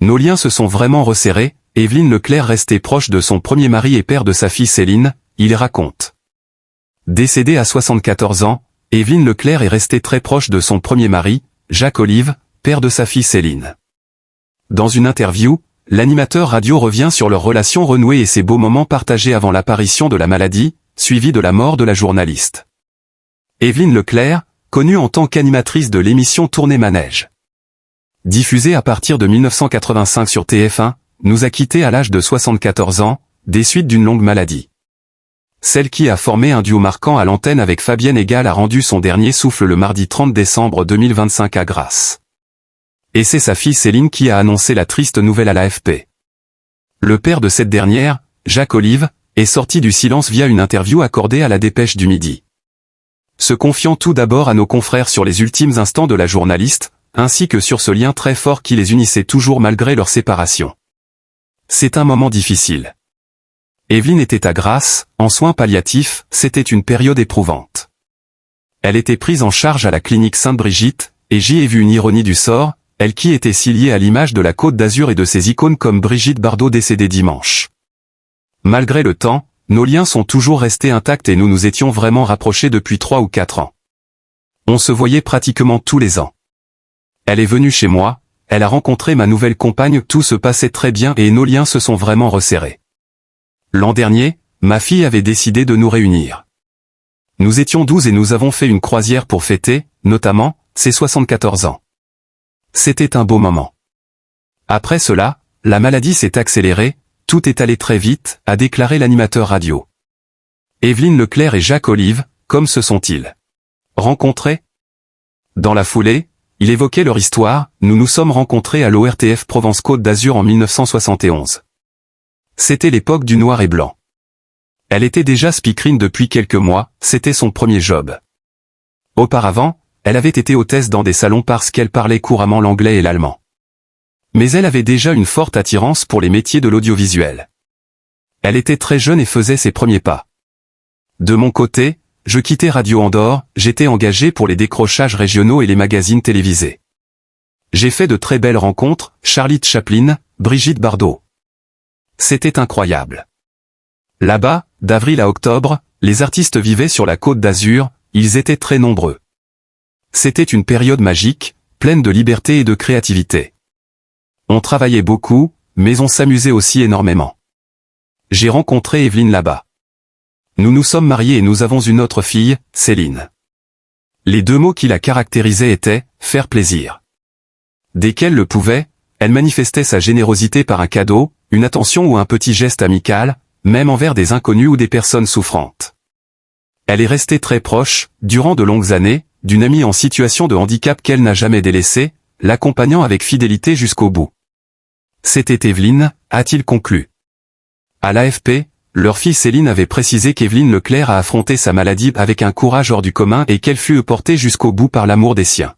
Nos liens se sont vraiment resserrés, Évelyne Leclerc restait proche de son premier mari et père de sa fille Céline, il raconte. Décédée à 74 ans, Évelyne Leclerc est restée très proche de son premier mari, Jacques Olive, père de sa fille Céline. Dans une interview, l'animateur radio revient sur leur relation renouée et ses beaux moments partagés avant l'apparition de la maladie, suivie de la mort de la journaliste. Évelyne Leclerc, connue en tant qu'animatrice de l'émission Tournée Manège, diffusée à partir de 1985 sur TF1, nous a quittés à l'âge de 74 ans, des suites d'une longue maladie. Celle qui a formé un duo marquant à l'antenne avec Fabienne Egal a rendu son dernier souffle le mardi 30 décembre 2025 à Grasse. Et c'est sa fille Céline qui a annoncé la triste nouvelle à l'AFP. Le père de cette dernière, Jacques Olive, est sorti du silence via une interview accordée à la Dépêche du Midi. Se confiant tout d'abord à nos confrères sur les ultimes instants de la journaliste, ainsi que sur ce lien très fort qui les unissait toujours malgré leur séparation. C'est un moment difficile. Évelyne était à Grasse, en soins palliatifs, c'était une période éprouvante. Elle était prise en charge à la clinique Sainte-Brigitte, et j'y ai vu une ironie du sort, elle qui était si liée à l'image de la Côte d'Azur et de ses icônes comme Brigitte Bardot décédée dimanche. Malgré le temps, nos liens sont toujours restés intacts et nous nous étions vraiment rapprochés depuis 3 ou 4 ans. On se voyait pratiquement tous les ans. Elle est venue chez moi, elle a rencontré ma nouvelle compagne, tout se passait très bien et nos liens se sont vraiment resserrés. L'an dernier, ma fille avait décidé de nous réunir. Nous étions 12 et nous avons fait une croisière pour fêter, notamment, ses 74 ans. C'était un beau moment. Après cela, la maladie s'est accélérée, tout est allé très vite, a déclaré l'animateur radio. Évelyne Leclerc et Jacques Olive, comme se sont-ils rencontrés? Dans la foulée, il évoquait leur histoire, nous nous sommes rencontrés à l'ORTF Provence-Côte d'Azur en 1971. C'était l'époque du noir et blanc. Elle était déjà speakerine depuis quelques mois, c'était son premier job. Auparavant, elle avait été hôtesse dans des salons parce qu'elle parlait couramment l'anglais et l'allemand. Mais elle avait déjà une forte attirance pour les métiers de l'audiovisuel. Elle était très jeune et faisait ses premiers pas. De mon côté, je quittais Radio Andorre, j'étais engagé pour les décrochages régionaux et les magazines télévisés. J'ai fait de très belles rencontres, Charlie Chaplin, Brigitte Bardot. C'était incroyable. Là-bas, d'avril à octobre, les artistes vivaient sur la Côte d'Azur, ils étaient très nombreux. C'était une période magique, pleine de liberté et de créativité. On travaillait beaucoup, mais on s'amusait aussi énormément. J'ai rencontré Évelyne là-bas. Nous nous sommes mariés et nous avons une autre fille, Céline. Les 2 mots qui la caractérisaient étaient « faire plaisir ». Dès qu'elle le pouvait, elle manifestait sa générosité par un cadeau, une attention ou un petit geste amical, même envers des inconnus ou des personnes souffrantes. Elle est restée très proche, durant de longues années, d'une amie en situation de handicap qu'elle n'a jamais délaissée, l'accompagnant avec fidélité jusqu'au bout. C'était Évelyne, a-t-il conclu. À l'AFP, leur fille Céline avait précisé qu'Évelyne Leclerc a affronté sa maladie avec un courage hors du commun et qu'elle fut portée jusqu'au bout par l'amour des siens.